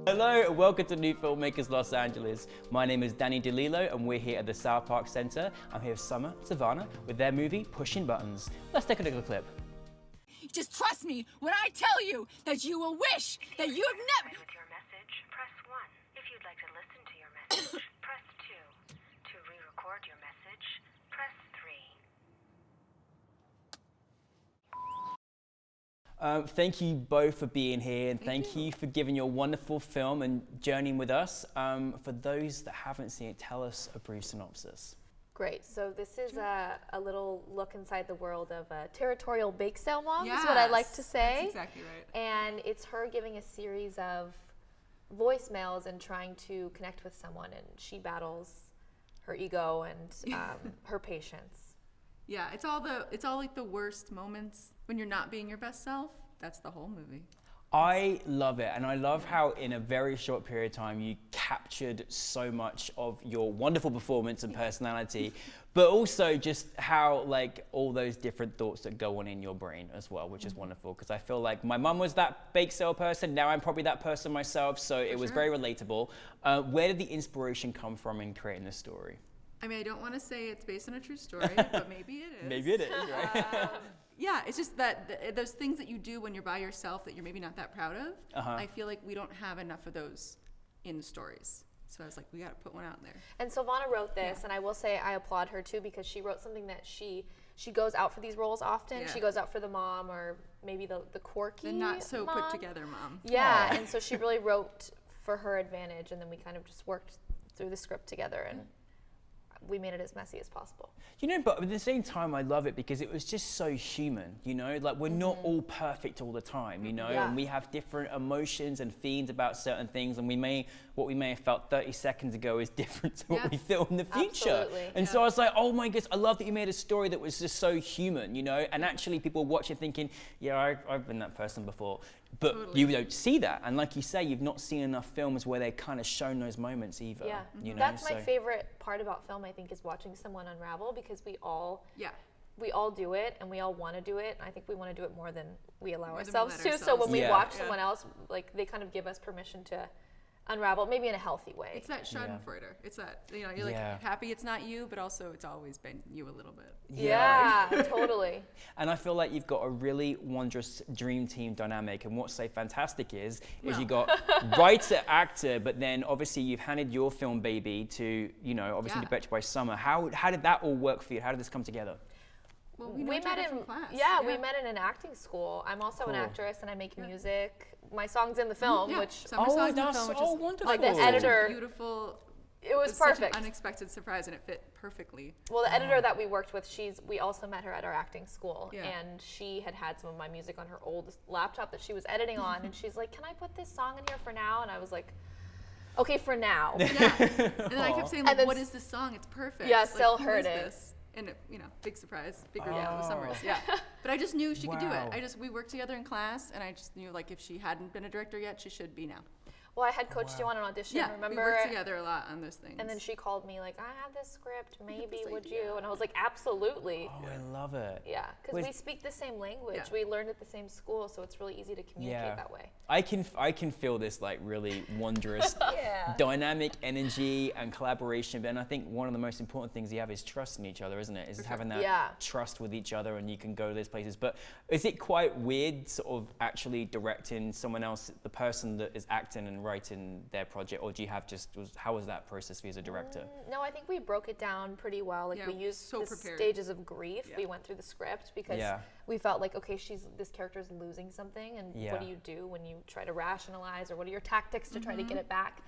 Hello and welcome to NewFilmmakers Los Angeles. My name is Danny De Lillo and we're here at the South Park Center. I'm here with Summer, Silvana, with their movie Pushing Buttons. Let's take a look at the clip. Just trust me when I tell you that you will wish that you have never... With your message, press 1. If you'd like to listen to your message, press 2. To re-record your message, press 3. Thank you both for being here and thank you for giving your wonderful film and journeying with us. For those that haven't seen it, tell us a brief synopsis. Great. So this is a little look inside the world of a territorial bake sale mom, is what I like to say. That's exactly right. And it's her giving a series of voicemails and trying to connect with someone, and she battles her ego and her patience. Yeah, it's all like the worst moments when you're not being your best self. That's the whole movie. I love it, and I love how in a very short period of time you captured so much of your wonderful performance and personality, but also just how like all those different thoughts that go on in your brain as well, which is wonderful, because I feel like my mum was that bake sale person, now I'm probably that person myself, so it was very relatable. Where did the inspiration come from in creating this story? I mean, I don't want to say it's based on a true story, but maybe it is. Maybe it is, right? Yeah, it's just that those things that you do when you're by yourself that you're maybe not that proud of, I feel like we don't have enough of those in the stories. So I was like, we got to put one out there. And Silvana wrote this, and I will say I applaud her too, because she wrote something that she goes out for these roles often. Yeah. She goes out for the mom, or maybe the quirky The not so mom. put together mom. Yeah, Aww. and so she really wrote for her advantage, and then we kind of just worked through the script together, and we made it as messy as possible. You know, but at the same time, I love it because it was just so human, you know? Like, we're not all perfect all the time, you know? Yeah. And we have different emotions and feelings about certain things, and what we may have felt 30 seconds ago is different to what we feel in the future. Absolutely. And so I was like, oh my goodness, I love that you made a story that was just so human, you know? And actually people watch it thinking, yeah, I've been that person before. But you don't see that. And like you say, you've not seen enough films where they kind of shown those moments either. Yeah, you know? that's my favorite part about film, I think, is watching someone unravel, because we all do it, and we all want to do it, and I think we want to do it more than we allow ourselves to. So when we watch someone else, like, they kind of give us permission to unravel, maybe in a healthy way. It's that Schadenfreude. It's that, you know, you're like happy it's not you, but also it's always been you a little bit. Yeah, totally. And I feel like you've got a really wondrous dream team dynamic. And what's so fantastic is you got writer, actor, but then obviously you've handed your film baby to, you know, obviously directed by Summer. How did that all work for you? How did this come together? Well, we met in class. We met in an acting school. I'm also an actress, and I make music. My song's in the film, which Summer's song's in the film, which is wonderful. Like the editor, beautiful. It was such perfect. an unexpected surprise, and it fit perfectly. Well, the editor that we worked with, we also met her at our acting school, and she had some of my music on her old laptop that she was editing on, and she's like, "Can I put this song in here for now?" And I was like, "Okay, for now." Yeah. And then I kept saying, like, "What is this song? It's perfect." Yeah, like, Sil heard it. This? And it, you know, big surprise, big reveal with Summers. Yeah, but I just knew she could do it. We worked together in class, and I just knew, like, if she hadn't been a director yet, she should be now. Well, I had coached you on an audition, remember? We worked together a lot on those things. And then she called me like, I have this script, maybe, would you? And I was like, absolutely. Oh, I love it. Yeah, because we speak the same language. We learned at the same school, so it's really easy to communicate that way. I can feel this like really wondrous dynamic energy and collaboration. And I think one of the most important things you have is trust in each other, isn't it? Is having that trust with each other, and you can go to those places. But is it quite weird sort of actually directing someone else, the person that is acting and writing their project, or do you have how was that process for you as a director? No, I think we broke it down pretty well. Like we used the stages of grief. We went through the script because we felt like, okay, this character's losing something, and what do you do when you try to rationalize, or what are your tactics to try to get it back?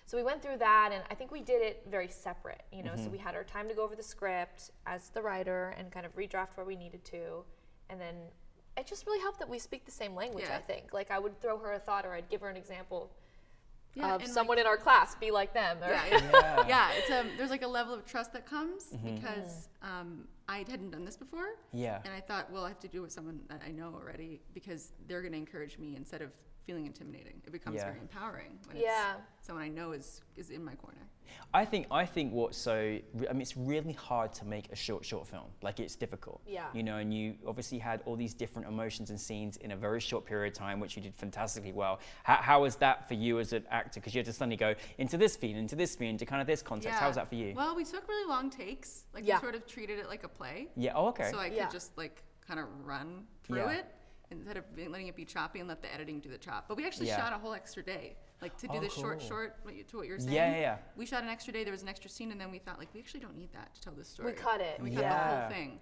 So we went through that, and I think we did it very separate, you know, so we had our time to go over the script as the writer and kind of redraft where we needed to, and then it just really helped that we speak the same language, I think. Like, I would throw her a thought, or I'd give her an example of someone in our class, be like them. Or it's there's like a level of trust that comes because I hadn't done this before. And I thought, well, I have to do it with someone that I know already, because they're going to encourage me instead of feeling intimidating. It becomes very empowering when someone I know is in my corner. I think it's really hard to make a short film. Like, it's difficult. Yeah. You know, and you obviously had all these different emotions and scenes in a very short period of time, which you did fantastically well. How was that for you as an actor? Because you had to suddenly go into this scene, into kind of this context. Yeah. How was that for you? Well, we took really long takes. Like, we sort of treated it like a play. Yeah. Oh, okay. So I could just like kind of run through it instead of letting it be choppy and let the editing do the chop. But we actually shot a whole extra day, like to do this short, to what you're saying. Yeah. We shot an extra day. There was an extra scene, and then we thought, like, we actually don't need that to tell this story. We cut it. And we cut the whole thing,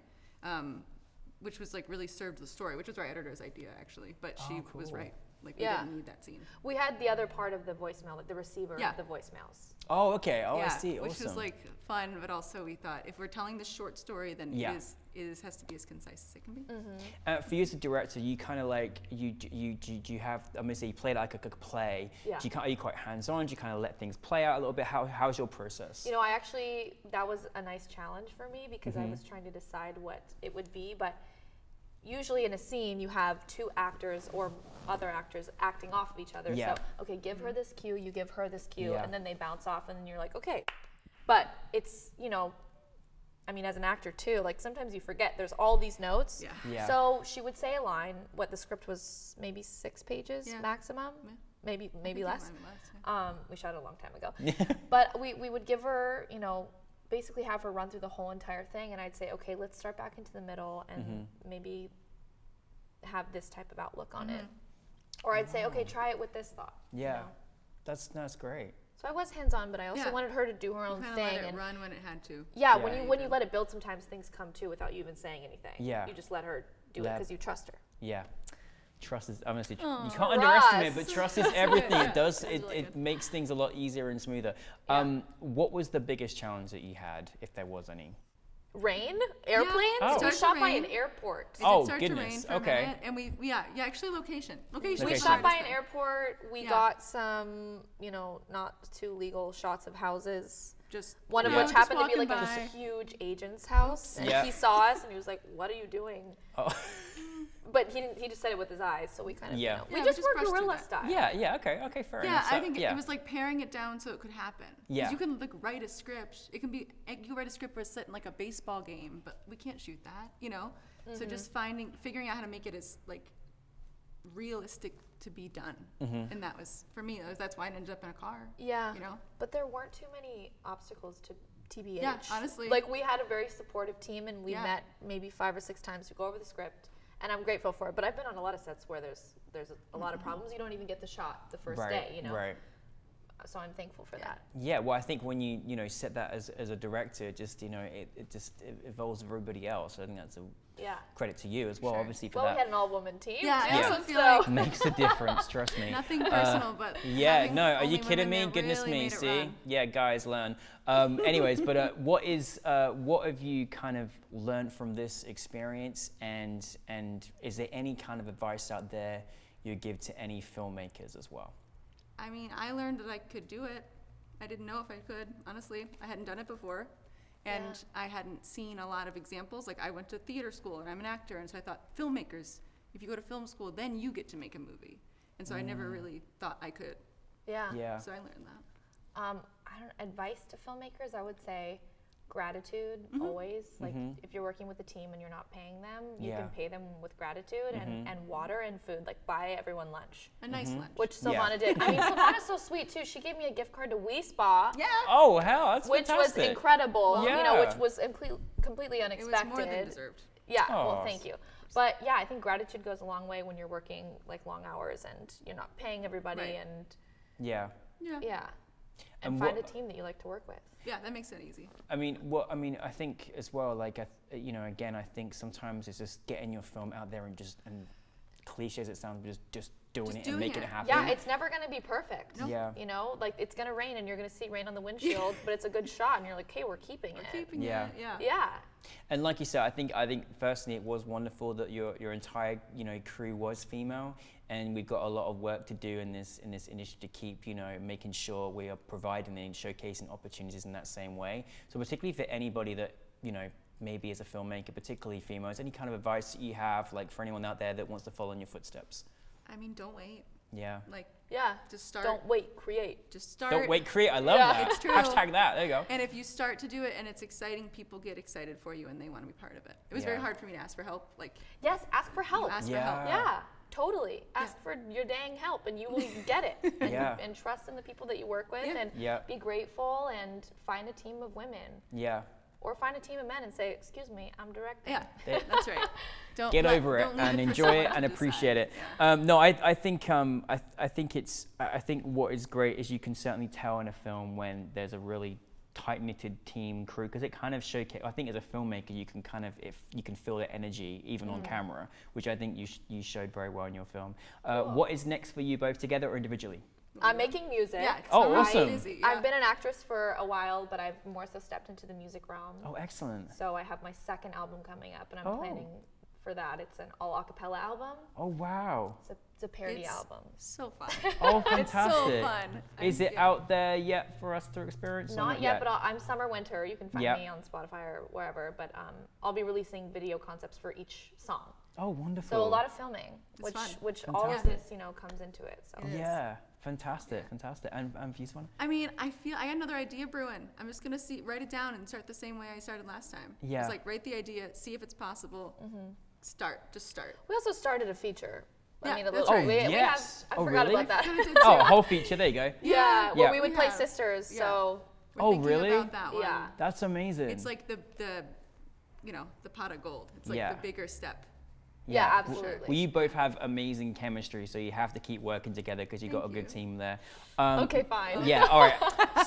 which was like really served the story, which was our editor's idea actually. But she was right. Like, we didn't need that scene. We had the other part of the voicemail, like the receiver of the voicemails. Oh, okay. Oh, I see. Which Awesome. was like fun, but also we thought if we're telling this short story, then it has to be as concise as it can be. For you as a director, you kind of like do you have? I'm gonna say you play like a play. Yeah. Are you quite hands-on? Do you kind of let things play out a little bit? How's your process? You know, that was a nice challenge for me because I was trying to decide what it would be, but usually in a scene you have two actors or other actors acting off of each other. Yeah. So, okay, give her this cue, you give her this cue, and then they bounce off, and then you're like, okay. But it's, you know, I mean, as an actor too, like sometimes you forget there's all these notes. Yeah. So she would say a line. What the script was maybe 6 pages maximum, maybe less. We shot it a long time ago. But we would give her, you know, basically have her run through the whole entire thing, and I'd say, okay, let's start back into the middle and maybe have this type of outlook on it. Or I'd say, okay, try it with this thought. Yeah, you know? that's great. So I was hands-on, but I also wanted her to do her own thing. Let it run when it had to. Yeah, when you let it build, sometimes things come too without you even saying anything. Yeah. You just let her do it because you trust her. Yeah. Trust is, honestly, you can't underestimate it, but trust is everything. It makes things a lot easier and smoother. What was the biggest challenge that you had, if there was any? Rain? Airplanes? Oh. We shot by an airport. It did start to rain for a minute, and actually location. We shot by an airport. We got some, you know, not too legal shots of houses. Just one of which happened to be like a huge agent's house, and he saw us and he was like, "What are you doing?" But he just said it with his eyes, so we kind of, you know, we just were guerrilla style. Okay, fair enough. Yeah, I think it was like paring it down so it could happen. Yeah. You can like write a script. You can write a script where it's set in like a baseball game, but we can't shoot that, you know? So just figuring out how to make it as like realistic to be done. And that was, for me, that's why I ended up in a car. Yeah. You know? But there weren't too many obstacles to TBH. Yeah, honestly. Like, we had a very supportive team, and we met maybe 5 or 6 times to go over the script. And I'm grateful for it. But I've been on a lot of sets where there's a lot of problems. You don't even get the shot the first day, you know? Right. So I'm thankful for that. Yeah, well, I think when you know, set that as a director, just, you know, it evolves everybody else. I think that's a credit to you as well, obviously, for that. Well, we had an all-woman team. Yeah, I also feel like makes a difference, trust me. Nothing personal, but are you kidding me? Goodness really me, see? Yeah, guys, learn. Anyways, but what have you kind of learned from this experience, and is there any kind of advice out there you give to any filmmakers as well? I mean, I learned that I could do it. I didn't know if I could, honestly. I hadn't done it before. And I hadn't seen a lot of examples. Like, I went to theater school and I'm an actor, and so I thought, filmmakers, if you go to film school, then you get to make a movie. And so I never really thought I could. Yeah. So I learned that. Advice to filmmakers, I would say gratitude always. Like, if you're working with a team and you're not paying them, you can pay them with gratitude and water and food. Like, buy everyone lunch. A nice lunch. Which Silvana did. I mean, Silvana's so sweet too. She gave me a gift card to We Spa. Yeah. Oh, hell, that's which fantastic. Was incredible. Yeah. You know, which was completely unexpected. It was more than deserved. Yeah, well, thank you. But yeah, I think gratitude goes a long way when you're working like long hours and you're not paying everybody and and find a team that you like to work with. Yeah, that makes it easy. I mean, I think as well, like, you know, again, I think sometimes it's just getting your film out there and cliche as it sounds, but just doing it and making it happen. Yeah, it's never going to be perfect. Nope. Yeah. You know, like, it's going to rain and you're going to see rain on the windshield, but it's a good shot and you're like, okay, we're keeping it. Yeah. And like you said, I think personally it was wonderful that your entire, you know, crew was female, and we've got a lot of work to do in this industry to keep, you know, making sure we are providing and showcasing opportunities in that same way. So particularly for anybody that, you know, maybe as a filmmaker, particularly females, any kind of advice that you have, like, for anyone out there that wants to follow in your footsteps? I mean, don't wait. Yeah. Like, yeah. just start. Don't wait, create. Just start. Don't wait, create. I love that. It's true. Hashtag that. There you go. And if you start to do it and it's exciting, people get excited for you and they want to be part of it. It was very hard for me to ask for help. Like, yes, ask for help. ask for help. Yeah, totally. Ask for your dang help and you will get it. And, and trust in the people that you work with and be grateful and find a team of women. Yeah. Or find a team of men and say, excuse me, I'm directing. Yeah, that's right. Don't get over it and enjoy it and appreciate it. No, I think what is great is you can certainly tell in a film when there's a really tight-knitted team crew, because it kind of showcase. I think as a filmmaker, you can kind of you can feel the energy even on camera, which I think you showed very well in your film. Cool. What is next for you both together or individually? I'm making music. Yeah, awesome. I've been an actress for a while, but I've more so stepped into the music realm. Oh, excellent. So I have my second album coming up, and I'm planning for that. It's an all a cappella album. Oh, wow. It's a parody album. So fun. Oh, fantastic. It's so fun. Is it out there yet for us to experience? Not yet, but I'm summer winter. You can find me on Spotify or wherever, but I'll be releasing video concepts for each song. Oh, wonderful. So a lot of filming, which all of this, comes into it. So yeah. Fantastic. And for you, Silvana? I mean, I got another idea brewing. I'm just gonna write it down and start the same way I started last time. Yeah. It's like write the idea, see if it's possible. Just start. We also started a feature. Yeah, I mean, a that's little. right. I forgot about that. Oh, a whole feature. There you go. Yeah. Well, we would play sisters. Yeah. So. We're thinking really? about that one. Yeah. That's amazing. It's like the pot of gold. It's like the bigger step. Yeah, absolutely. Well, you both have amazing chemistry, so you have to keep working together because you've got a good team there. Okay, fine. Yeah, all right.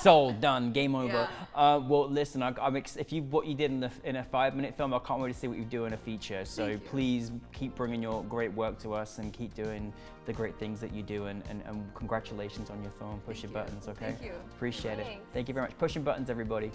Sold, done, game over. Well, listen, if what you did in a 5-minute film, I can't wait to see what you do in a feature. So please keep bringing your great work to us and keep doing the great things that you do. And congratulations on your film. Push your buttons, okay? Thank you. Appreciate it. Thank you very much. Pushing buttons, everybody.